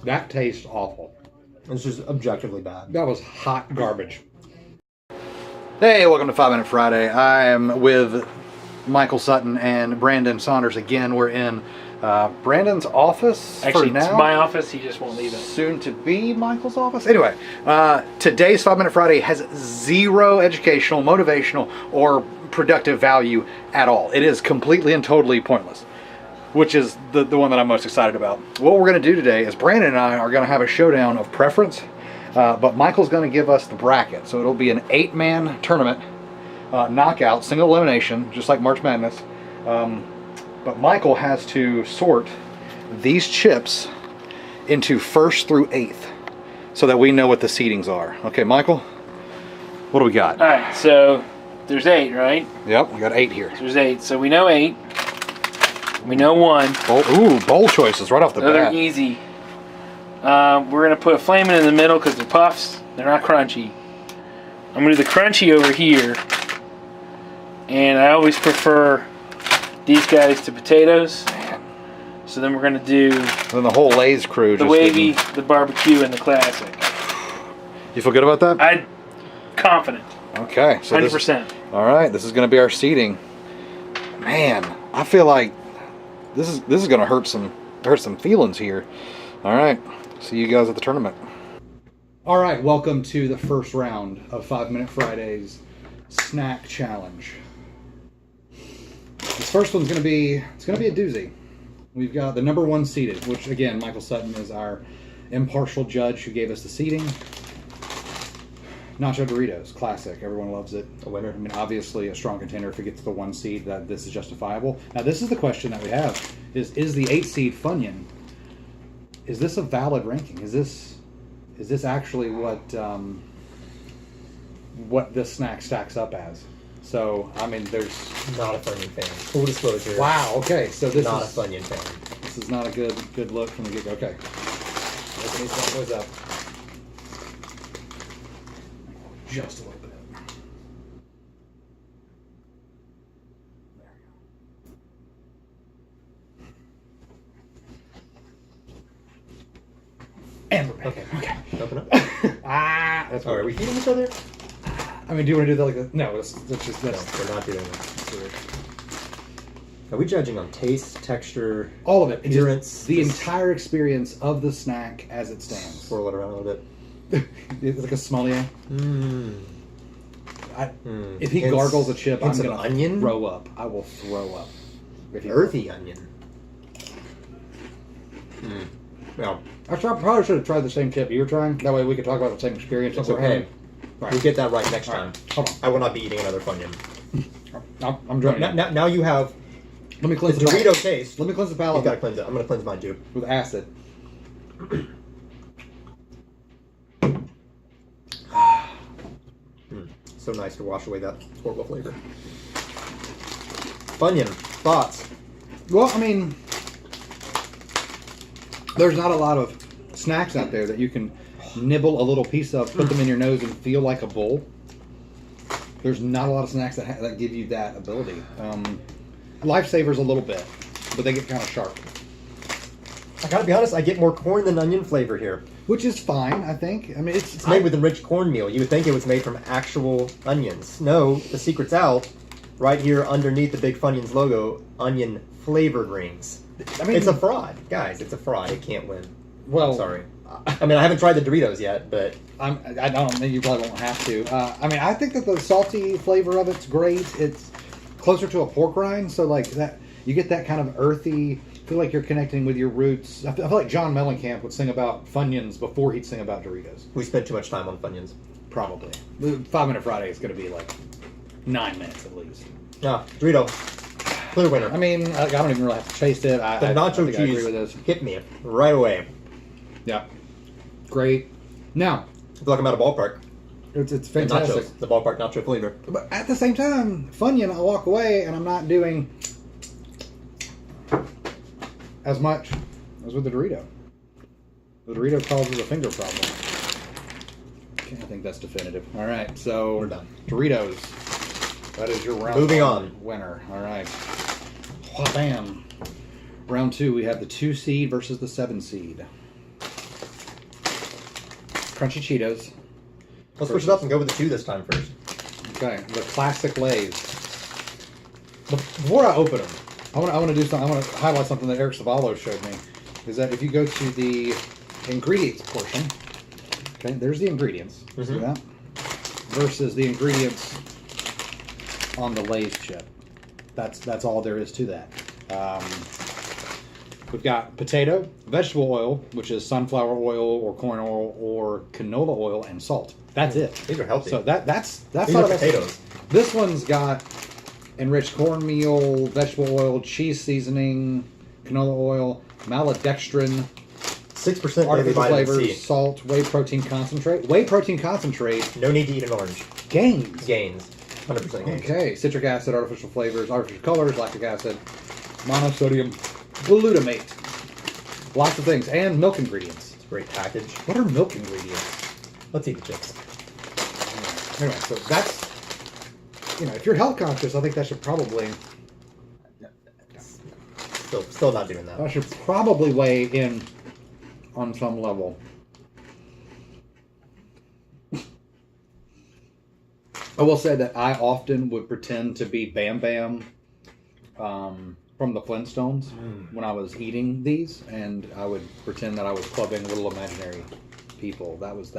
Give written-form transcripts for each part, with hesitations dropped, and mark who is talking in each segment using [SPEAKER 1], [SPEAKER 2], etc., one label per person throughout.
[SPEAKER 1] That tastes awful.
[SPEAKER 2] It's just objectively bad.
[SPEAKER 1] That was hot garbage.
[SPEAKER 3] Hey, welcome to 5 Minute Friday. I am with Michael Sutton and Brandon Saunders again. We're in Brandon's office
[SPEAKER 4] Actually,
[SPEAKER 3] for now.
[SPEAKER 4] it's my office. He just won't leave it.
[SPEAKER 3] Soon to be Michael's office. Anyway, today's 5 Minute Friday has zero educational, motivational, or productive value at all. It is completely and totally pointless, which is the one that I'm most excited about. What we're going to do today is Brandon and I are going to have a showdown of preference, but Michael's going to give us the bracket. So it'll be an 8-man tournament, knockout, single elimination, just like March Madness. But Michael has to sort these chips into 1st through 8th so that we know what the seedings are. Okay, Michael, what do we got?
[SPEAKER 4] All right, so there's 8, right?
[SPEAKER 3] Yep, we got 8 here.
[SPEAKER 4] So there's 8. So we know 8. We know 1.
[SPEAKER 3] Bowl choices right off the
[SPEAKER 4] Those
[SPEAKER 3] bat.
[SPEAKER 4] are easy. We're going to put a flamin' in the middle because they're puffs. They're not crunchy. I'm going to do the crunchy over here. And I always prefer these guys to potatoes. So then we're going to do
[SPEAKER 3] Then the whole Lay's crew
[SPEAKER 4] the
[SPEAKER 3] just
[SPEAKER 4] wavy,
[SPEAKER 3] didn't-
[SPEAKER 4] the barbecue, and the classic.
[SPEAKER 3] You feel good about that?
[SPEAKER 4] I'm confident.
[SPEAKER 3] Okay. So
[SPEAKER 4] 100%.
[SPEAKER 3] All right, this is going to be our seating. Man, I feel like this is going to hurt some feelings here. All right. See you guys at the tournament.
[SPEAKER 1] All right, welcome to the first round of 5 Minute Friday's snack challenge. This first one's going to be a doozy. We've got the number 1 seeded, which again, Michael Sutton is our impartial judge who gave us the seeding. Nacho Doritos, classic. Everyone loves it.
[SPEAKER 2] A winner.
[SPEAKER 1] I mean, obviously a strong contender if it gets the 1 seed. That this is justifiable. Now, this is the question that we have: is the 8 seed Funyun? Is this a valid ranking? Is this actually what this snack stacks up as? So, I mean, there's
[SPEAKER 2] Not a Funyun fan. Full disclosure.
[SPEAKER 1] wow. Okay, so this
[SPEAKER 2] Not
[SPEAKER 1] is
[SPEAKER 2] a Funyun fan.
[SPEAKER 1] this is not a good look from the get-go. Okay, open these bad boys up just a little bit. There we go. And we're back.
[SPEAKER 2] Okay. Open up.
[SPEAKER 1] That's
[SPEAKER 2] Oh, are we feeding each other?
[SPEAKER 1] I mean, do you want to do that like this? No, let's just
[SPEAKER 2] No, we're not doing that. Are we judging on taste, texture,
[SPEAKER 1] all of it. It's just
[SPEAKER 2] appearance?
[SPEAKER 1] the
[SPEAKER 2] Just
[SPEAKER 1] entire experience of the snack as it stands.
[SPEAKER 2] swirl it around a little bit.
[SPEAKER 1] It's like a sommelier.
[SPEAKER 2] Mmm.
[SPEAKER 1] If he gargles a chip, I'm
[SPEAKER 2] hints of
[SPEAKER 1] gonna
[SPEAKER 2] onion?
[SPEAKER 1] throw up. I will throw up. If he
[SPEAKER 2] Earthy onion. Well,
[SPEAKER 1] I probably should have tried the same chip you were trying. That way we could talk about the same experience.
[SPEAKER 2] it's okay.
[SPEAKER 1] Right.
[SPEAKER 2] We'll get that right next
[SPEAKER 1] All
[SPEAKER 2] time.
[SPEAKER 1] right. Hold on.
[SPEAKER 2] I will not be eating another Funyun.
[SPEAKER 1] I'm joining.
[SPEAKER 2] Now you have
[SPEAKER 1] Let me
[SPEAKER 2] the
[SPEAKER 1] cleanse the
[SPEAKER 2] Dorito
[SPEAKER 1] palate.
[SPEAKER 2] taste.
[SPEAKER 1] Let me cleanse the
[SPEAKER 2] You
[SPEAKER 1] palate
[SPEAKER 2] gotta cleanse it. I'm gonna cleanse mine too.
[SPEAKER 1] with acid.
[SPEAKER 2] So nice to wash away that horrible flavor. Funyun, thoughts?
[SPEAKER 1] Well, I mean, there's not a lot of snacks out there that you can nibble a little piece of, put them in your nose, and feel like a bowl. There's not a lot of snacks that give you that ability. Lifesavers a little bit, but they get kind of sharp,
[SPEAKER 2] I gotta be honest, I get more corn than onion flavor here.
[SPEAKER 1] which is fine, I think. I mean,
[SPEAKER 2] It's made with enriched cornmeal. You would think it was made from actual onions. No, the secret's out. Right here underneath the Big Funyuns logo, onion flavored rings.
[SPEAKER 1] I mean,
[SPEAKER 2] It's a fraud. Guys, it's a fraud. It can't win.
[SPEAKER 1] well.
[SPEAKER 2] I'm sorry. I mean, I haven't tried the Doritos yet, but
[SPEAKER 1] I don't think you probably won't have to. I mean, I think that the salty flavor of it's great. It's closer to a pork rind, so like that, you get that kind of earthy. Feel like you're connecting with your roots. I feel like John Mellencamp would sing about Funyuns before he'd sing about Doritos.
[SPEAKER 2] we spent too much time on Funyuns.
[SPEAKER 1] Probably. The 5 Minute Friday is going to be like 9 minutes at least.
[SPEAKER 2] Ah, Dorito, clear winner.
[SPEAKER 1] I mean, I don't even really have to taste it.
[SPEAKER 2] The
[SPEAKER 1] I
[SPEAKER 2] nacho
[SPEAKER 1] think I agree
[SPEAKER 2] cheese
[SPEAKER 1] with this.
[SPEAKER 2] hit me right away.
[SPEAKER 1] Yeah, great. Now
[SPEAKER 2] I feel like I'm at a ballpark.
[SPEAKER 1] it's
[SPEAKER 2] The
[SPEAKER 1] fantastic.
[SPEAKER 2] nachos, the ballpark nacho flavor.
[SPEAKER 1] But at the same time, Funyun, I walk away and I'm not doing as much as with the Dorito. The Dorito causes a finger problem. Okay, I think that's definitive. All right, so
[SPEAKER 2] We're done.
[SPEAKER 1] Doritos. That is your round
[SPEAKER 2] Moving
[SPEAKER 1] one
[SPEAKER 2] on.
[SPEAKER 1] winner. All right. Bam. Round 2, we have the 2 seed versus the 7 seed. Crunchy Cheetos.
[SPEAKER 2] Let's switch it up and go with the 2 this time first.
[SPEAKER 1] Okay, the classic Lay's. Before I open them, I want to do something. I want to highlight something that Eric Savallo showed me. Is that if you go to the ingredients portion, okay, there's the ingredients. See
[SPEAKER 2] Mhm.
[SPEAKER 1] that? Versus the ingredients on the Lay's chip. That's all there is to that. We've got potato, vegetable oil, which is sunflower oil or corn oil or canola oil, and salt. That's it.
[SPEAKER 2] These are healthy.
[SPEAKER 1] So that's
[SPEAKER 2] These
[SPEAKER 1] not
[SPEAKER 2] are
[SPEAKER 1] a bad-
[SPEAKER 2] potatoes.
[SPEAKER 1] This one's got enriched cornmeal, vegetable oil, cheese seasoning, canola oil, maltodextrin,
[SPEAKER 2] 6% daily
[SPEAKER 1] artificial
[SPEAKER 2] vitamin
[SPEAKER 1] flavors,
[SPEAKER 2] C.
[SPEAKER 1] salt, whey protein concentrate. Whey protein concentrate
[SPEAKER 2] No need to eat an orange.
[SPEAKER 1] gains.
[SPEAKER 2] Gains. 100% gains.
[SPEAKER 1] Okay, citric acid, artificial flavors, artificial colors, lactic acid, monosodium glutamate. Lots of things. And milk ingredients.
[SPEAKER 2] It's a great package.
[SPEAKER 1] What are milk ingredients?
[SPEAKER 2] Let's eat the chips.
[SPEAKER 1] Anyway, so that's, if you're health conscious, I think that should probably
[SPEAKER 2] Still not doing that.
[SPEAKER 1] That should probably weigh in on some level. I will say that I often would pretend to be Bam Bam from the Flintstones when I was eating these, and I would pretend that I was clubbing little imaginary people. That was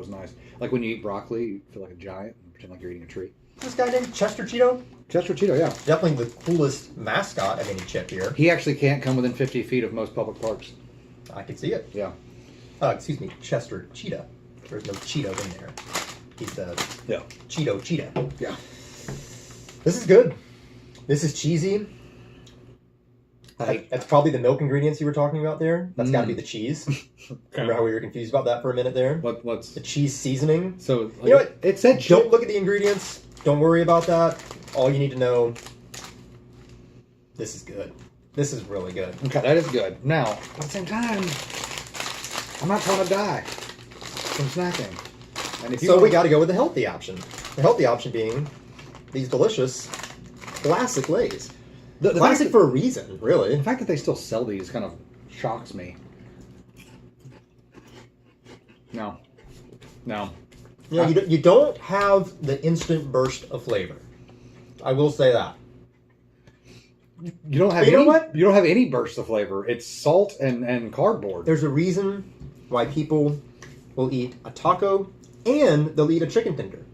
[SPEAKER 1] nice. Like when you eat broccoli, you feel like a giant and pretend like you're eating a tree.
[SPEAKER 2] This guy named Chester Cheeto?
[SPEAKER 1] Chester Cheeto, yeah.
[SPEAKER 2] Definitely the coolest mascot of any chip here.
[SPEAKER 1] He actually can't come within 50 feet of most public parks.
[SPEAKER 2] I can see it.
[SPEAKER 1] Yeah.
[SPEAKER 2] Excuse me, Chester Cheetah. There's no Cheeto in there. He's the
[SPEAKER 1] Yeah.
[SPEAKER 2] Cheeto Cheetah.
[SPEAKER 1] Yeah.
[SPEAKER 2] This is good. This is cheesy.
[SPEAKER 1] Like,
[SPEAKER 2] That's probably the milk ingredients you were talking about there. That's got to be the cheese. Remember how we were confused about that for a minute there?
[SPEAKER 1] what's
[SPEAKER 2] The cheese seasoning.
[SPEAKER 1] so?
[SPEAKER 2] You know what?
[SPEAKER 1] It said
[SPEAKER 2] Don't look at the ingredients. Don't worry about that. All you need to know, this is good. This is really good.
[SPEAKER 1] Okay, that is good. Now, at the same time, I'm not trying to die from snacking. And if you
[SPEAKER 2] So we
[SPEAKER 1] want-
[SPEAKER 2] got to go with the healthy option. The healthy option being these delicious classic Lay's.
[SPEAKER 1] the
[SPEAKER 2] Classic
[SPEAKER 1] fact
[SPEAKER 2] for a reason, really.
[SPEAKER 1] the fact that they still sell these kind of shocks me. No.
[SPEAKER 2] You know, you don't have the instant burst of flavor. I will say that.
[SPEAKER 1] You don't have
[SPEAKER 2] You know
[SPEAKER 1] any.
[SPEAKER 2] what?
[SPEAKER 1] You don't have any bursts of flavor. It's salt and cardboard.
[SPEAKER 2] There's a reason why people will eat a taco and they'll eat a chicken tender.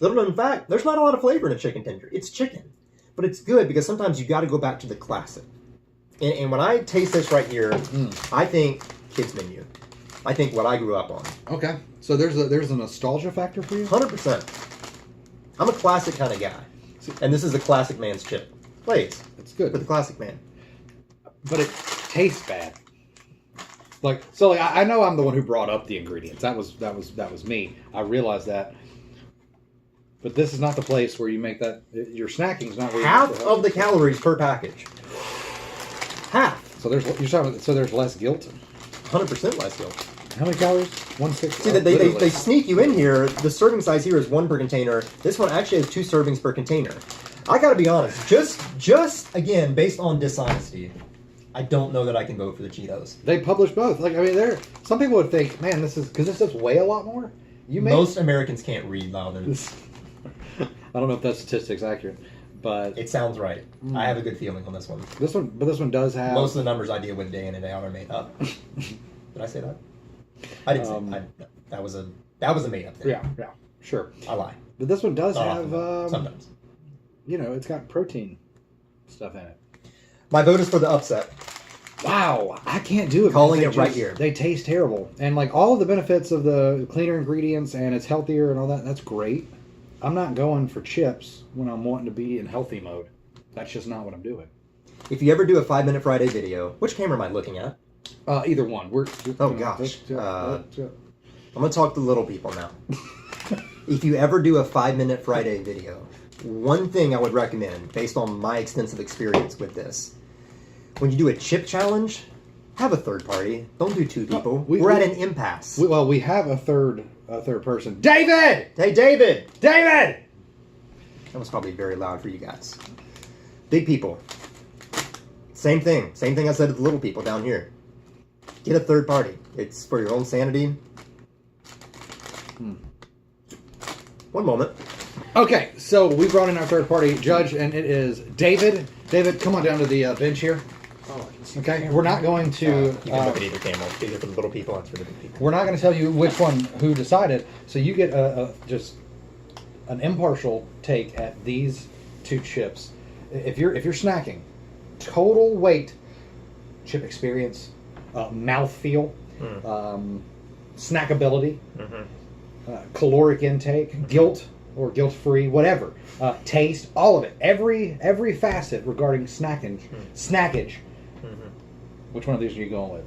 [SPEAKER 2] Little known fact, there's not a lot of flavor in a chicken tender. It's chicken. But it's good because sometimes you got to go back to the classic. And when I taste this right here, I think kids menu. I think what I grew up on.
[SPEAKER 1] Okay, so there's a nostalgia factor for you.
[SPEAKER 2] 100%. I'm a classic kind of guy. And this is the classic man's chip. Lay's.
[SPEAKER 1] It's good,
[SPEAKER 2] For the classic man.
[SPEAKER 1] but it tastes bad. Like so, like I know I'm the one who brought up the ingredients. That was me. I realized that. But this is not the place where you make that. Your snacking's not where you
[SPEAKER 2] Half
[SPEAKER 1] make the
[SPEAKER 2] of the calories per package. Half.
[SPEAKER 1] So there's less guilt.
[SPEAKER 2] 100% less guilt.
[SPEAKER 1] How many calories? 160.
[SPEAKER 2] See, they sneak you in here. The serving size here is 1 per container. This one actually has 2 servings per container. I gotta be honest, just again, based on dishonesty, I don't know that I can vote for the Cheetos.
[SPEAKER 1] They publish both. Like I mean, some people would think, man, this does weigh a lot more.
[SPEAKER 2] Most Americans can't read louder.
[SPEAKER 1] I don't know if that statistic's accurate, but
[SPEAKER 2] It sounds right. I have a good feeling on this one.
[SPEAKER 1] this one does have
[SPEAKER 2] Most of the numbers I deal with day in and day out are made up. Did I say that? I didn't say that was a made up thing.
[SPEAKER 1] yeah, sure.
[SPEAKER 2] I lie.
[SPEAKER 1] But this one does
[SPEAKER 2] Not
[SPEAKER 1] have
[SPEAKER 2] often, sometimes.
[SPEAKER 1] it's got protein stuff in it.
[SPEAKER 2] My vote is for the upset.
[SPEAKER 1] Wow, I can't do it.
[SPEAKER 2] Calling
[SPEAKER 1] man.
[SPEAKER 2] it right here.
[SPEAKER 1] They taste terrible, and like all of the benefits of the cleaner ingredients and it's healthier and all that. That's great. I'm not going for chips when I'm wanting to be in healthy mode. That's just not what I'm doing.
[SPEAKER 2] If you ever do a 5-Minute Friday video, which camera am I looking at?
[SPEAKER 1] Either one.
[SPEAKER 2] Oh, gosh. I'm going to talk to little people now. If you ever do a 5-Minute Friday video, one thing I would recommend, based on my extensive experience with this, when you do a chip challenge, have a third party. Don't do 2 people. We're at an impasse.
[SPEAKER 1] We have a third person. David!
[SPEAKER 2] Hey, David!
[SPEAKER 1] David!
[SPEAKER 2] That was probably very loud for you guys. Big people. Same thing. Same thing I said to the little people down here. Get a third party. It's for your own sanity. One moment.
[SPEAKER 1] Okay, so we brought in our third party judge, and it is David. David, come on down to the bench here. Okay, we're not going to.
[SPEAKER 2] You can look at either camera. Either for the little people or for the big people.
[SPEAKER 1] We're not going to tell you which one who decided. So you get just an impartial take at these two chips. If you're snacking, total weight, chip experience, mouthfeel, snackability, caloric intake, guilt or guilt-free, whatever, taste, all of it, every facet regarding snackage. Which one of these are you going with?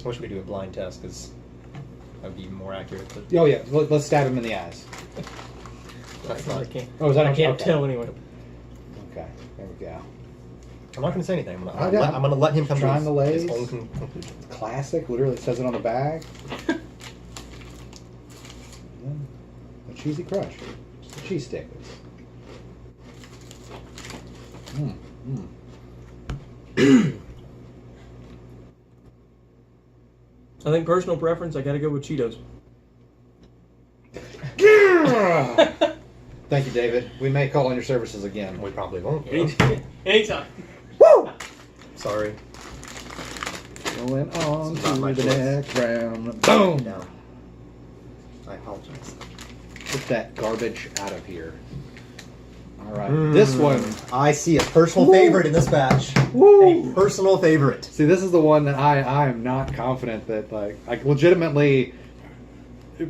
[SPEAKER 2] I wish we do a blind test because that would be more accurate. But
[SPEAKER 1] Oh yeah, let's stab him in the eyes.
[SPEAKER 2] that's
[SPEAKER 5] I
[SPEAKER 2] not.
[SPEAKER 5] can't.
[SPEAKER 1] Oh, is that
[SPEAKER 5] I can't
[SPEAKER 1] okay.
[SPEAKER 5] tell anyway.
[SPEAKER 1] Okay, there we go.
[SPEAKER 2] I'm not going to say anything. I'm
[SPEAKER 1] Oh, yeah.
[SPEAKER 2] going to let him come
[SPEAKER 1] Trying
[SPEAKER 2] to
[SPEAKER 1] the
[SPEAKER 2] his
[SPEAKER 1] Lay's.
[SPEAKER 2] own conclusion.
[SPEAKER 1] Classic, literally it says it on the bag. A cheesy crunch. Just a cheese stick.
[SPEAKER 5] I think personal preference, I gotta go with Cheetos.
[SPEAKER 1] Thank you, David. We may call on your services again.
[SPEAKER 2] We probably won't.
[SPEAKER 5] Anytime.
[SPEAKER 1] Woo!
[SPEAKER 2] Sorry.
[SPEAKER 1] Going on
[SPEAKER 2] It's not my
[SPEAKER 1] to the
[SPEAKER 2] choice.
[SPEAKER 1] next round. Boom!
[SPEAKER 2] No. I apologize.
[SPEAKER 1] Get that garbage out of here. All right, this one.
[SPEAKER 2] I see a personal favorite in this batch.
[SPEAKER 1] Woo!
[SPEAKER 2] A personal favorite.
[SPEAKER 1] See, this is the one that I am not confident that like legitimately,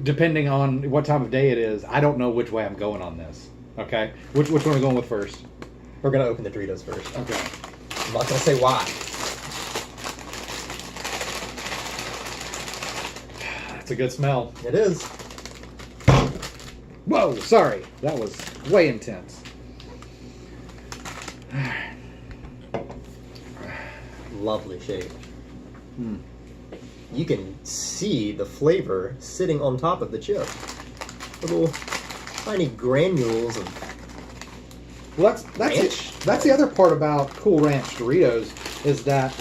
[SPEAKER 1] depending on what time of day it is, I don't know which way I'm going on this. Okay, which one are we going with first?
[SPEAKER 2] We're going to open the Doritos first.
[SPEAKER 1] Okay.
[SPEAKER 2] I'm not going to say why.
[SPEAKER 1] It's a good smell.
[SPEAKER 2] It is.
[SPEAKER 1] Whoa, sorry. That was way intense.
[SPEAKER 2] Lovely shape. You can see the flavor sitting on top of the chip. Little tiny granules of
[SPEAKER 1] Well, that's
[SPEAKER 2] Ranch?
[SPEAKER 1] that's the other part about Cool Ranch Doritos is that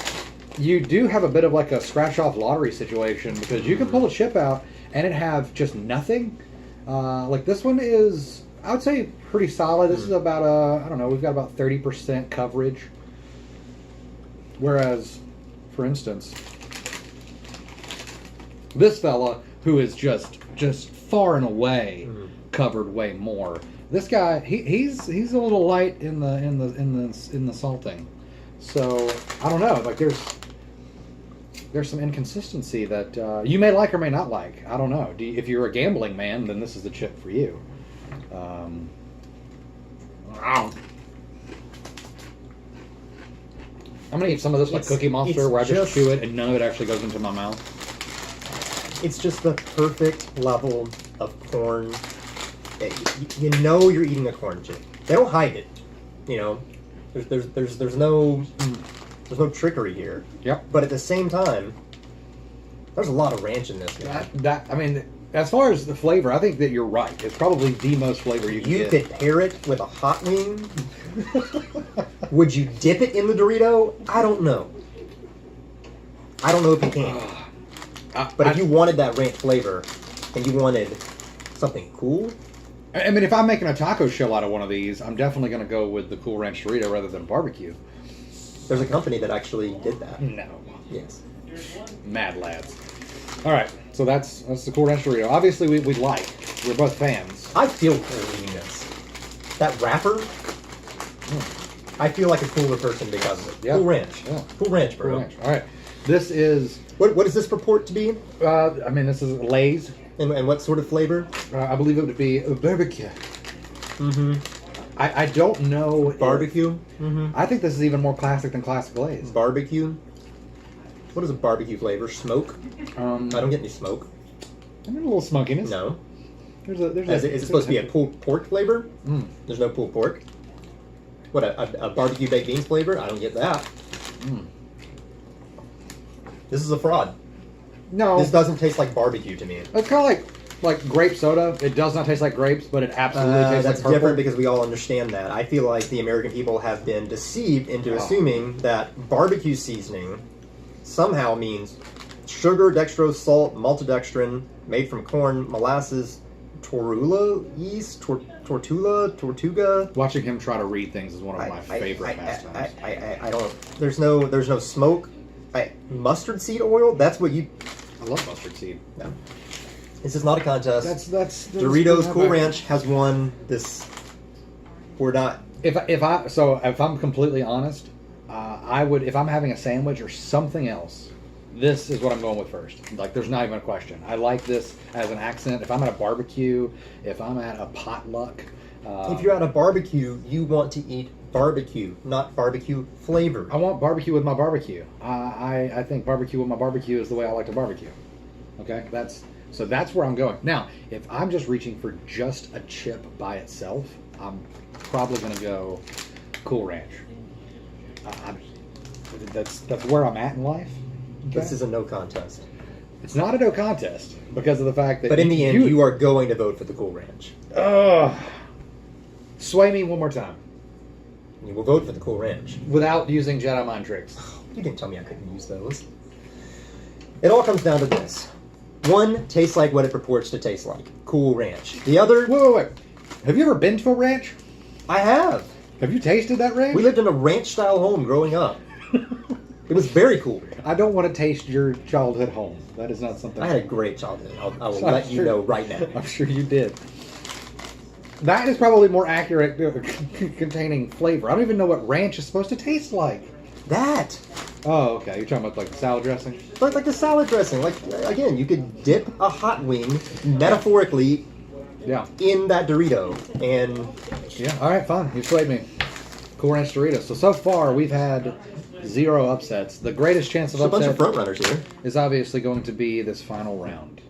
[SPEAKER 1] you do have a bit of like a scratch off lottery situation because you can pull a chip out and it have just nothing. Like this one is, I would say, pretty solid. This is about I don't know, we've got about 30% coverage. Whereas, for instance, this fella who is just far and away covered way more. This guy, he's a little light in the salting. So I don't know. Like there's some inconsistency that you may like or may not like. I don't know. If you're a gambling man, then this is the chip for you. I'm gonna eat some of this like
[SPEAKER 2] It's-
[SPEAKER 1] Cookie Monster,
[SPEAKER 2] it's
[SPEAKER 1] where I just
[SPEAKER 2] just-
[SPEAKER 1] chew it and none of it actually goes into my mouth.
[SPEAKER 2] It's just the perfect level of corn. You know you're eating a corn chip. They don't hide it. You know, there's no trickery here.
[SPEAKER 1] Yep.
[SPEAKER 2] But at the same time, there's a lot of ranch in this guy.
[SPEAKER 1] I mean, as far as the flavor, I think that you're right. It's probably the most flavor you can
[SPEAKER 2] You
[SPEAKER 1] get.
[SPEAKER 2] could pair it with a hot wing. Would you dip it in the Dorito? I don't know. I don't know if you can. But if you wanted that ranch flavor and you wanted something cool,
[SPEAKER 1] I mean, if I'm making a taco shell out of one of these, I'm definitely going to go with the Cool Ranch Dorito rather than barbecue.
[SPEAKER 2] there's a company that actually did that.
[SPEAKER 1] No.
[SPEAKER 2] Yes.
[SPEAKER 1] Mad lads. All right, so that's the Cool Ranch Dorito. Obviously, we like. We're both fans.
[SPEAKER 2] I feel cool eating this. That wrapper, I feel like a cooler person because of it.
[SPEAKER 1] Yeah.
[SPEAKER 2] Cool Ranch.
[SPEAKER 1] Yeah.
[SPEAKER 2] Cool Ranch, bro.
[SPEAKER 1] Cool Ranch. All right. This is,
[SPEAKER 2] What does this purport to be?
[SPEAKER 1] I mean, this is Lay's.
[SPEAKER 2] And what sort of flavor?
[SPEAKER 1] I believe it would be a barbecue.
[SPEAKER 2] Mm-hmm.
[SPEAKER 1] I don't know. if-
[SPEAKER 2] Barbecue? Mm-hmm.
[SPEAKER 1] I think this is even more classic than classic Lay's.
[SPEAKER 2] Barbecue? What is a barbecue flavor? Smoke? I don't get any smoke.
[SPEAKER 1] I mean, a little smokiness.
[SPEAKER 2] No.
[SPEAKER 1] There's
[SPEAKER 2] Is it supposed to be a pulled pork flavor?
[SPEAKER 1] Mm.
[SPEAKER 2] There's no pulled pork. What, a barbecue baked beans flavor? I don't get that. This is a fraud.
[SPEAKER 1] No.
[SPEAKER 2] This doesn't taste like barbecue to me.
[SPEAKER 1] It's kind of like grape soda. It does not taste like grapes, but it absolutely tastes
[SPEAKER 2] That's
[SPEAKER 1] like purple.
[SPEAKER 2] different because we all understand that. I feel like the American people have been deceived into assuming that barbecue seasoning somehow means sugar, dextrose, salt, maltodextrin, made from corn, molasses, Torula East, Tortuga.
[SPEAKER 3] Watching him try to read things is one of my favorite pastimes.
[SPEAKER 2] I don't. There's no smoke. Mustard seed oil. That's what you.
[SPEAKER 3] I love mustard seed.
[SPEAKER 2] No. This is not a contest.
[SPEAKER 3] That's
[SPEAKER 2] Doritos Cool Ranch has won this. We're not.
[SPEAKER 3] If I'm completely honest, I would, if I'm having a sandwich or something else, this is what I'm going with first. Like, there's not even a question. I like this as an accent. If I'm at a barbecue, if I'm at a potluck.
[SPEAKER 2] If you're at a barbecue, you want to eat barbecue, not barbecue flavor.
[SPEAKER 3] I want barbecue with my barbecue. I think barbecue with my barbecue is the way I like to barbecue. Okay, that's where I'm going. Now, if I'm just reaching for just a chip by itself, I'm probably going to go Cool Ranch. That's where I'm at in life. Okay?
[SPEAKER 2] This is a no contest.
[SPEAKER 3] It's not a no contest because of the fact that.
[SPEAKER 2] But in the end, you are going to vote for the Cool Ranch.
[SPEAKER 3] Sway me one more time
[SPEAKER 2] You will vote for the Cool Ranch.
[SPEAKER 3] without using Jedi mind tricks.
[SPEAKER 2] You didn't tell me I couldn't use those. It all comes down to this. One tastes like what it purports to taste like. Cool Ranch. The other,
[SPEAKER 3] Wait. Have you ever been to a ranch?
[SPEAKER 2] I have.
[SPEAKER 3] Have you tasted that ranch?
[SPEAKER 2] We lived in a ranch-style home growing up. It was very cool.
[SPEAKER 3] I don't want to taste your childhood home. That is not something.
[SPEAKER 2] I had a great childhood. I will
[SPEAKER 3] I'm
[SPEAKER 2] let you
[SPEAKER 3] sure-
[SPEAKER 2] know right now.
[SPEAKER 3] I'm sure you did. That is probably more accurate containing flavor. I don't even know what ranch is supposed to taste like.
[SPEAKER 2] That.
[SPEAKER 3] Oh, okay. You're talking about like the salad dressing?
[SPEAKER 2] Like the salad dressing. Like, again, you could dip a hot wing, metaphorically,
[SPEAKER 3] Yeah.
[SPEAKER 2] in that Dorito. And
[SPEAKER 3] Yeah. All right, fine. You swayed me. Cool Ranch Doritos. So far, we've had 0 upsets. The greatest chance of
[SPEAKER 2] there's a bunch of
[SPEAKER 3] upset
[SPEAKER 2] front runners here.
[SPEAKER 3] is obviously going to be this final round.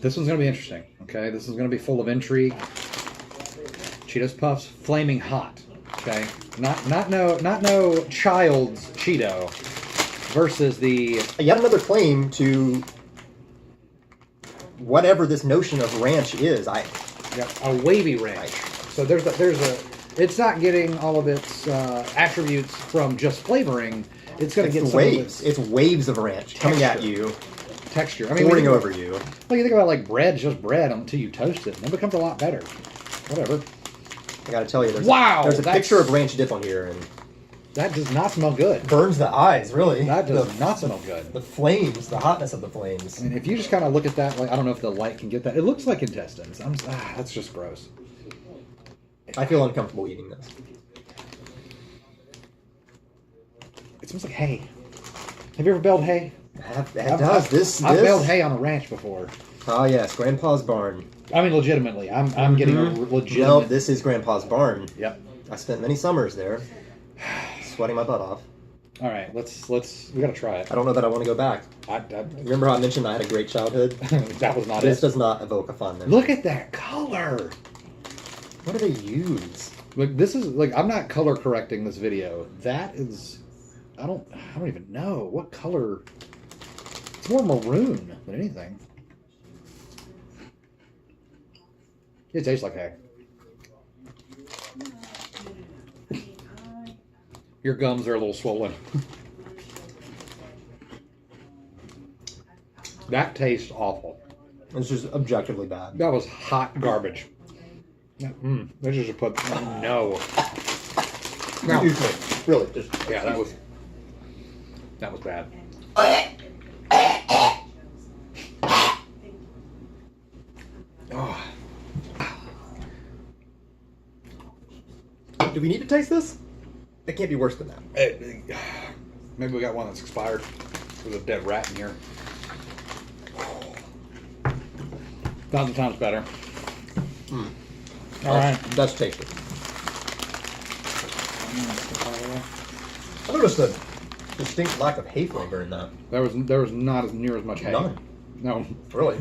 [SPEAKER 3] This one's going to be interesting, okay? This is going to be full of intrigue. Cheetos Puffs, flaming hot, okay? Not no child's Cheeto versus the...
[SPEAKER 2] Yet another claim to whatever this notion of ranch is.
[SPEAKER 3] a wavy ranch. So there's a it's not getting all of its attributes from just flavoring. It's going to get
[SPEAKER 2] It's
[SPEAKER 3] some of
[SPEAKER 2] waves.
[SPEAKER 3] its
[SPEAKER 2] It's waves of ranch coming at you,
[SPEAKER 3] texture. I
[SPEAKER 2] pouring
[SPEAKER 3] when you think
[SPEAKER 2] over
[SPEAKER 3] about-
[SPEAKER 2] you.
[SPEAKER 3] Well, you think about like bread's just bread until you toast it, and it becomes a lot better. Whatever.
[SPEAKER 2] I gotta tell you, there's
[SPEAKER 3] Wow,
[SPEAKER 2] a
[SPEAKER 3] that's-
[SPEAKER 2] picture of ranch dip on here, and
[SPEAKER 3] That does not smell good.
[SPEAKER 2] burns the eyes. Really,
[SPEAKER 3] That does
[SPEAKER 2] the,
[SPEAKER 3] not smell good.
[SPEAKER 2] the flames, the hotness of the flames.
[SPEAKER 3] I mean, if you just kind of look at that, like I don't know if the light can get that. It looks like intestines. That's just gross.
[SPEAKER 2] I feel uncomfortable eating this.
[SPEAKER 3] It smells like hay. Have you ever baled hay?
[SPEAKER 2] It does. This.
[SPEAKER 3] I've baled hay on a ranch before.
[SPEAKER 2] Oh yes, Grandpa's barn.
[SPEAKER 3] I mean, legitimately. I'm getting a legitimate.
[SPEAKER 2] No, this is Grandpa's barn.
[SPEAKER 3] Yep.
[SPEAKER 2] I spent many summers there, sweating my butt off.
[SPEAKER 3] All right, let's. We gotta try it.
[SPEAKER 2] I don't know that I want to go back.
[SPEAKER 3] I
[SPEAKER 2] Remember how I mentioned I had a great childhood?
[SPEAKER 3] that was not
[SPEAKER 2] This
[SPEAKER 3] it.
[SPEAKER 2] does not evoke a fond memory.
[SPEAKER 3] Look at that color.
[SPEAKER 2] What do they use?
[SPEAKER 3] Look, this is like I'm not color correcting this video. That is, I don't even know what color. It's more maroon than anything. It tastes like hay. Your gums are a little swollen. That tastes awful.
[SPEAKER 2] It's just objectively bad.
[SPEAKER 3] That was hot garbage. They should just put no. No.
[SPEAKER 2] Excuse me. Really, just
[SPEAKER 3] Yeah, that was bad. Oh,
[SPEAKER 2] Do we need to taste this? It can't be worse than that.
[SPEAKER 3] maybe we got one that's expired. There's a dead rat in here. 1,000 times better. All right.
[SPEAKER 2] That's tasty. I noticed a distinct lack of hay flavor in that.
[SPEAKER 3] There was not as near as much hay.
[SPEAKER 2] None.
[SPEAKER 3] No.
[SPEAKER 2] Really?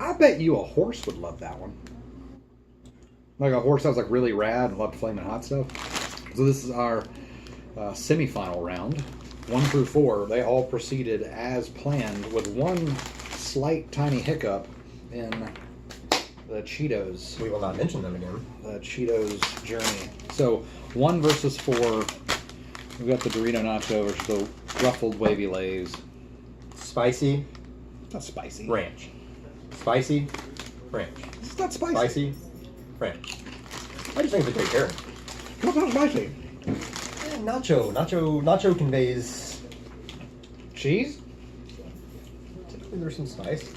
[SPEAKER 3] I bet you a horse would love that one. Like a horse sounds like really rad and loved flaming hot stuff. So this is our semifinal round. 1 through 4, they all proceeded as planned with one slight tiny hiccup in the Cheetos.
[SPEAKER 2] We will not mention them again.
[SPEAKER 3] The Cheetos journey. So 1 versus 4. We've got the Dorito Nacho versus the ruffled wavy lays.
[SPEAKER 2] Spicy
[SPEAKER 3] Not spicy.
[SPEAKER 2] ranch. Spicy ranch.
[SPEAKER 1] It's not spicy.
[SPEAKER 2] Spicy, ranch. I just think it's a great pairing.
[SPEAKER 1] It's not spicy.
[SPEAKER 2] Nacho conveys.
[SPEAKER 1] Cheese?
[SPEAKER 2] Typically, there's some spice.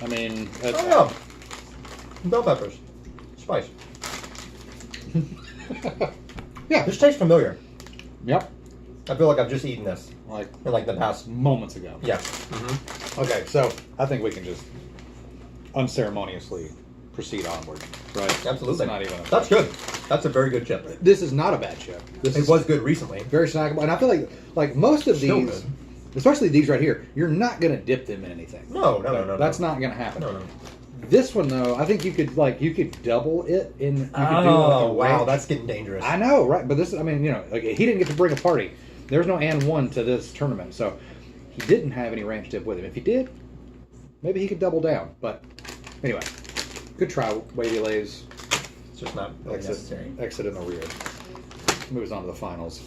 [SPEAKER 1] I mean,
[SPEAKER 2] Oh yeah, bell peppers, spice.
[SPEAKER 1] yeah.
[SPEAKER 2] This tastes familiar.
[SPEAKER 1] Yep.
[SPEAKER 2] I feel like I've just eaten this
[SPEAKER 1] Like
[SPEAKER 2] in like the past.
[SPEAKER 1] moments ago.
[SPEAKER 2] Yeah.
[SPEAKER 1] Okay, so I think we can just unceremoniously proceed onward, right?
[SPEAKER 2] Absolutely.
[SPEAKER 1] It's not even.
[SPEAKER 2] That's good. That's a very good chip.
[SPEAKER 1] This is not a bad chip. This
[SPEAKER 2] It
[SPEAKER 1] is
[SPEAKER 2] was good recently.
[SPEAKER 1] very snackable, and I feel like most of
[SPEAKER 2] Still
[SPEAKER 1] these,
[SPEAKER 2] good.
[SPEAKER 1] especially these right here, you're not gonna dip them in anything.
[SPEAKER 2] No.
[SPEAKER 1] That's not gonna happen.
[SPEAKER 2] No.
[SPEAKER 1] This one though, I think you could double it in. You could
[SPEAKER 2] Oh
[SPEAKER 1] a
[SPEAKER 2] wow,
[SPEAKER 1] ranch.
[SPEAKER 2] that's getting dangerous.
[SPEAKER 1] I know, right? But this, I mean, like he didn't get to bring a party. There's no and one to this tournament, so he didn't have any ranch dip with him. If he did, maybe he could double down. But anyway, good try, Wavy Lays.
[SPEAKER 2] It's just not really necessary.
[SPEAKER 1] Exit in the rear. Moves on to the finals.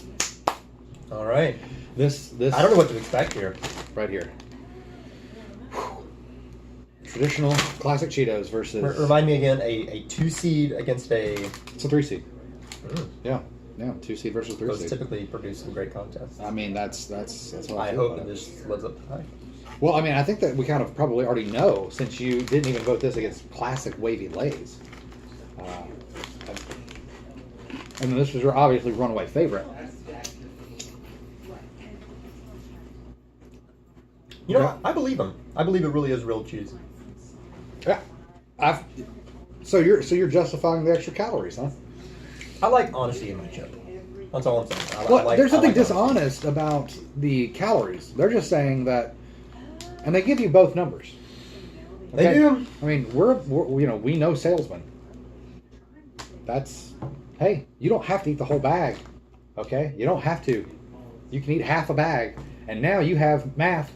[SPEAKER 2] All right.
[SPEAKER 1] This
[SPEAKER 2] I don't know what to expect here.
[SPEAKER 1] right here. Traditional classic Cheetos versus
[SPEAKER 2] Remind me again, a 2 seed against a.
[SPEAKER 1] it's a 3 seed.
[SPEAKER 2] Mm.
[SPEAKER 1] Yeah, 2 seed versus 3
[SPEAKER 2] Those
[SPEAKER 1] seed.
[SPEAKER 2] typically produce some great contests.
[SPEAKER 1] I mean, that's how I
[SPEAKER 2] I
[SPEAKER 1] feel
[SPEAKER 2] hope
[SPEAKER 1] about
[SPEAKER 2] that
[SPEAKER 1] it.
[SPEAKER 2] this lives up to hype.
[SPEAKER 1] Well, I mean, I think that we kind of probably already know since you didn't even vote this against classic Wavy Lays. And this was your obviously runaway favorite.
[SPEAKER 2] You know, I believe him. I believe it really is real cheese.
[SPEAKER 1] Yeah, so you're justifying the extra calories, huh?
[SPEAKER 2] I like honesty in my chip. That's all I'm saying.
[SPEAKER 1] Well, there's nothing
[SPEAKER 2] honesty.
[SPEAKER 1] dishonest about the calories. They're just saying that, and they give you both numbers.
[SPEAKER 2] They do.
[SPEAKER 1] I mean, we're we know salesmen. That's, hey, you don't have to eat the whole bag, okay? You don't have to. You can eat half a bag, and now you have math.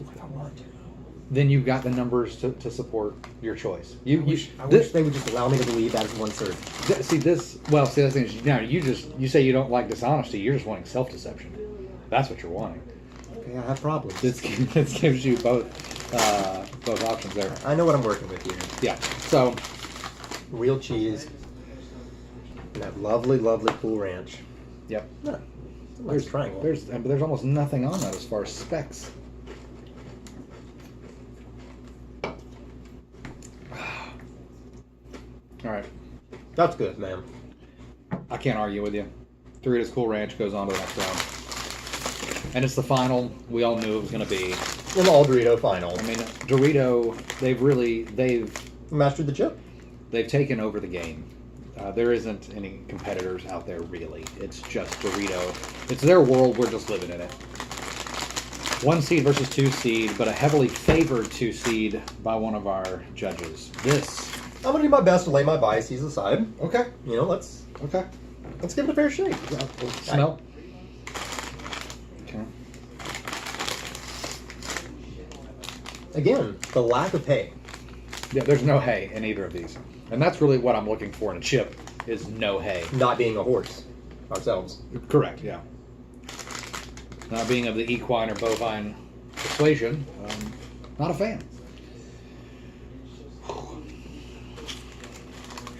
[SPEAKER 1] Then you've got the numbers to support your choice.
[SPEAKER 2] I wish they would just allow me to believe that is 1/3.
[SPEAKER 1] See this. Well, see the thing is, now you say you don't like dishonesty. You're just wanting self-deception. That's what you're wanting.
[SPEAKER 2] Okay, I have problems.
[SPEAKER 1] This gives you both options there.
[SPEAKER 2] I know what I'm working with here.
[SPEAKER 1] Yeah. So
[SPEAKER 2] Real cheese. And that lovely, lovely Cool Ranch.
[SPEAKER 1] yep.
[SPEAKER 2] Yeah, it's a nice triangle.
[SPEAKER 1] There's almost nothing on that as far as specs. All right.
[SPEAKER 2] That's good, man.
[SPEAKER 1] I can't argue with you. Doritos Cool Ranch goes on to the next round. And it's the final we all knew it was going to be.
[SPEAKER 2] In the all Dorito final.
[SPEAKER 1] I mean, Dorito, they've
[SPEAKER 2] Mastered the chip.
[SPEAKER 1] taken over the game. There isn't any competitors out there really. It's just Dorito. It's their world. We're just living in it. 1 seed versus 2 seed, but a heavily favored 2 seed by one of our judges.
[SPEAKER 2] I'm gonna do my best to lay my biases aside.
[SPEAKER 1] Okay.
[SPEAKER 2] You know, let's
[SPEAKER 1] Okay.
[SPEAKER 2] give it a fair shake.
[SPEAKER 1] Smell. Okay.
[SPEAKER 2] Again, the lack of hay.
[SPEAKER 1] Yeah, there's no hay in either of these, and that's really what I'm looking for in a chip. Is no hay.
[SPEAKER 2] Not being a horse ourselves.
[SPEAKER 1] Correct. Yeah. Not being of the equine or bovine persuasion, not a fan.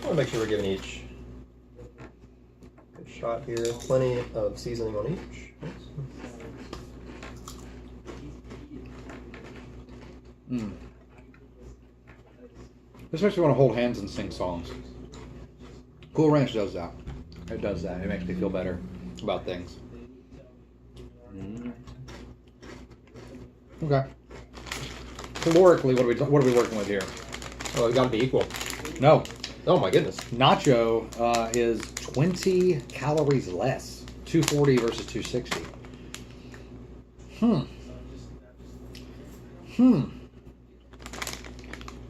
[SPEAKER 2] I want to make sure we're giving each a good shot here. Plenty of seasoning on each.
[SPEAKER 1] This makes me want to hold hands and sing songs. Cool Ranch does that. It does that. It makes me feel better about things. Okay. Calorically, what are we working with here?
[SPEAKER 2] Oh, it's got to be equal.
[SPEAKER 1] No,
[SPEAKER 2] Oh my goodness.
[SPEAKER 1] Nacho is 20 calories less. 240 versus 260.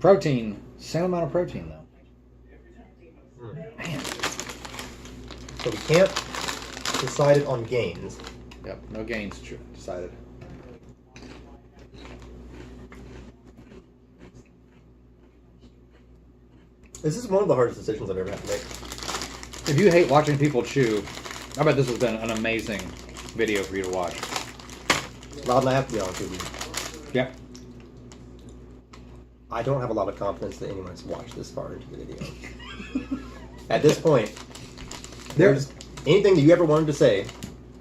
[SPEAKER 1] Protein, same amount of protein though. Man.
[SPEAKER 2] So we can't decide it on gains.
[SPEAKER 1] Yep, no gains decided.
[SPEAKER 2] This is one of the hardest decisions I've ever had to make.
[SPEAKER 1] If you hate watching people chew, I bet this has been an amazing video for you to watch.
[SPEAKER 2] Rob and I have to be honest with you.
[SPEAKER 1] Yep.
[SPEAKER 2] I don't have a lot of confidence that anyone's watched this far into the video. At this point, there's anything that you ever wanted to say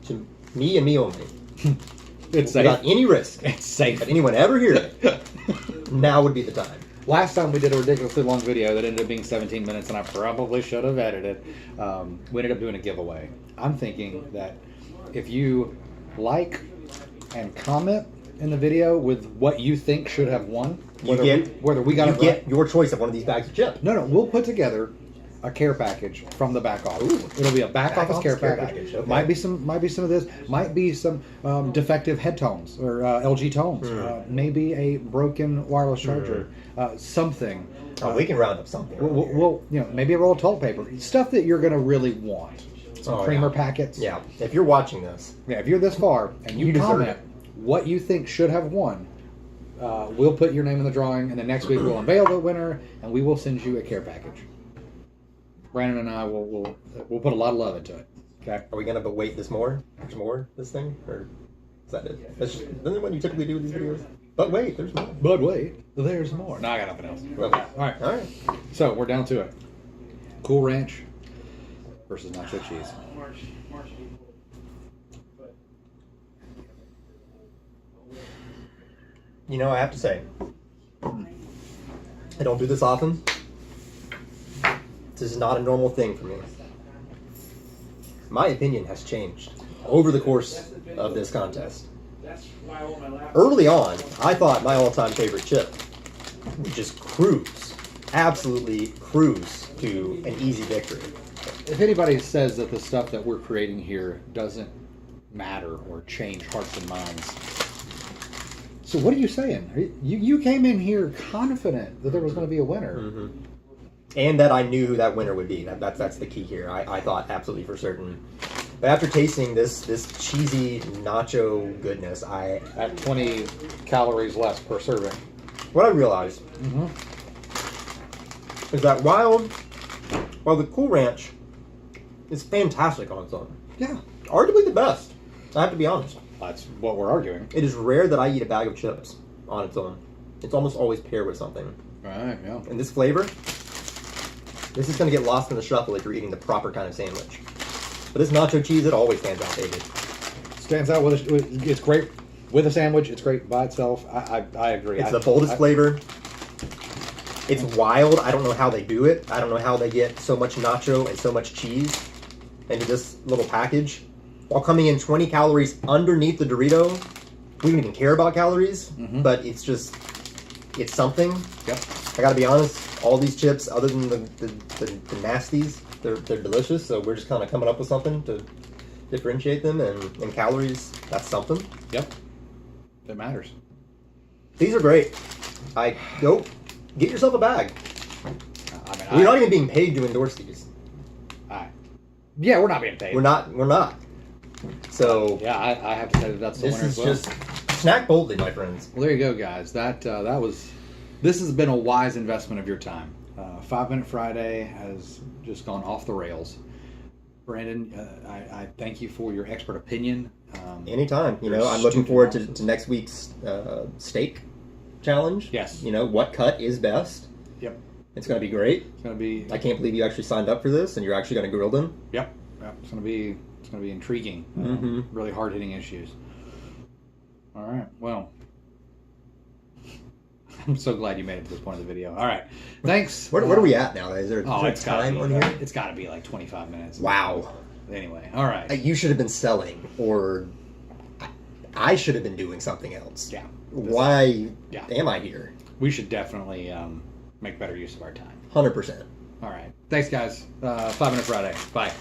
[SPEAKER 2] to me and me only,
[SPEAKER 1] It's
[SPEAKER 2] without any risk
[SPEAKER 1] It's safe.
[SPEAKER 2] that anyone ever hear it, now would be the time.
[SPEAKER 1] Last time we did a ridiculously long video that ended up being 17 minutes, and I probably should have edited. We ended up doing a giveaway. I'm thinking that if you like and comment in the video with what you think should have won, whether we got
[SPEAKER 2] you
[SPEAKER 1] it
[SPEAKER 2] get
[SPEAKER 1] right.
[SPEAKER 2] your choice of one of these bags of chips.
[SPEAKER 1] No, we'll put together a care package from the back office.
[SPEAKER 2] Ooh.
[SPEAKER 1] It'll be a back office care package.
[SPEAKER 2] Okay.
[SPEAKER 1] Might be some of this. Might be some defective head tones or LG tones. Maybe a broken wireless charger. Something.
[SPEAKER 2] Oh, we can round up something.
[SPEAKER 1] We'll maybe a roll of toilet paper. Stuff that you're gonna really want. Some creamer
[SPEAKER 2] yeah.
[SPEAKER 1] packets.
[SPEAKER 2] Yeah, if you're watching this,
[SPEAKER 1] Yeah. If you're this far and you
[SPEAKER 2] You deserve
[SPEAKER 1] comment
[SPEAKER 2] it.
[SPEAKER 1] what you think should have won, we'll put your name in the drawing, and then next week we'll unveil the winner, and we will send you a care package. Brandon and I will put a lot of love into it. Okay.
[SPEAKER 2] are we gonna wait this more? There's more this thing, or is that it? Isn't that what you typically do with these videos? But wait, there's more.
[SPEAKER 1] But wait, there's more. No, I got nothing else.
[SPEAKER 2] Okay.
[SPEAKER 1] All right.
[SPEAKER 2] All right.
[SPEAKER 1] So we're down to it. Cool Ranch versus nacho cheese.
[SPEAKER 2] You know, I have to say, I don't do this often. This is not a normal thing for me. My opinion has changed over the course of this contest. Early on, I thought my all-time favorite chip would just cruise, absolutely cruise to an easy victory.
[SPEAKER 1] If anybody says that the stuff that we're creating here doesn't matter or change hearts and minds, so what are you saying? You came in here confident that there was going to be a winner.
[SPEAKER 2] And that I knew who that winner would be. That's the key here. I thought absolutely for certain. But after tasting this cheesy nacho goodness,
[SPEAKER 1] At 20 calories less per serving.
[SPEAKER 2] what I realized is that while the Cool Ranch is fantastic on its own,
[SPEAKER 1] Yeah,
[SPEAKER 2] arguably the best, I have to be honest.
[SPEAKER 1] that's what we're arguing.
[SPEAKER 2] It is rare that I eat a bag of chips on its own. It's almost always paired with something.
[SPEAKER 1] Right, yeah.
[SPEAKER 2] And this flavor, this is going to get lost in the shuffle if you're eating the proper kind of sandwich. But this nacho cheese, it always stands out, baby.
[SPEAKER 1] Stands out it's great with a sandwich. It's great by itself. I agree.
[SPEAKER 2] It's the boldest flavor. It's wild. I don't know how they do it. I don't know how they get so much nacho and so much cheese into this little package while coming in 20 calories underneath the Dorito. We don't even care about calories, but it's just, it's something.
[SPEAKER 1] Yep.
[SPEAKER 2] I gotta be honest, all these chips, other than the nasties, they're delicious, so we're just kind of coming up with something to differentiate them, and in calories, that's something.
[SPEAKER 1] Yep. It matters.
[SPEAKER 2] These are great. Go get yourself a bag.
[SPEAKER 1] I
[SPEAKER 2] We're not even being paid to endorse these.
[SPEAKER 1] Yeah, we're not being paid.
[SPEAKER 2] We're not. So
[SPEAKER 1] Yeah, I have to say that's the
[SPEAKER 2] this
[SPEAKER 1] winner
[SPEAKER 2] is
[SPEAKER 1] as well.
[SPEAKER 2] just snack boldly, my friends.
[SPEAKER 1] Well, there you go, guys. This has been a wise investment of your time. 5 Minute Friday has just gone off the rails. Brandon, I thank you for your expert opinion.
[SPEAKER 2] Anytime. You know,
[SPEAKER 1] You're
[SPEAKER 2] I'm looking
[SPEAKER 1] stupid
[SPEAKER 2] forward
[SPEAKER 1] awesome.
[SPEAKER 2] to next week's steak challenge.
[SPEAKER 1] Yes.
[SPEAKER 2] You know, what cut is best.
[SPEAKER 1] Yep.
[SPEAKER 2] It's going to be great.
[SPEAKER 1] It's gonna be.
[SPEAKER 2] I can't believe you actually signed up for this, and you're actually going to grill them.
[SPEAKER 1] Yep. It's gonna be intriguing. Really hard hitting issues. All right. Well, I'm so glad you made it to this point of the video. All right. Thanks.
[SPEAKER 2] Where are we at now? Is there,
[SPEAKER 1] Oh,
[SPEAKER 2] is there
[SPEAKER 1] it's gotta
[SPEAKER 2] time
[SPEAKER 1] be,
[SPEAKER 2] on here?
[SPEAKER 1] It's got to be like 25 minutes.
[SPEAKER 2] Wow.
[SPEAKER 1] Anyway. All right.
[SPEAKER 2] You should have been selling, or I should have been doing something else.
[SPEAKER 1] Yeah.
[SPEAKER 2] Why
[SPEAKER 1] Yeah.
[SPEAKER 2] am I here?
[SPEAKER 1] We should definitely make better use of our time.
[SPEAKER 2] 100%.
[SPEAKER 1] All right. Thanks, guys. 5 Minute Friday. Bye.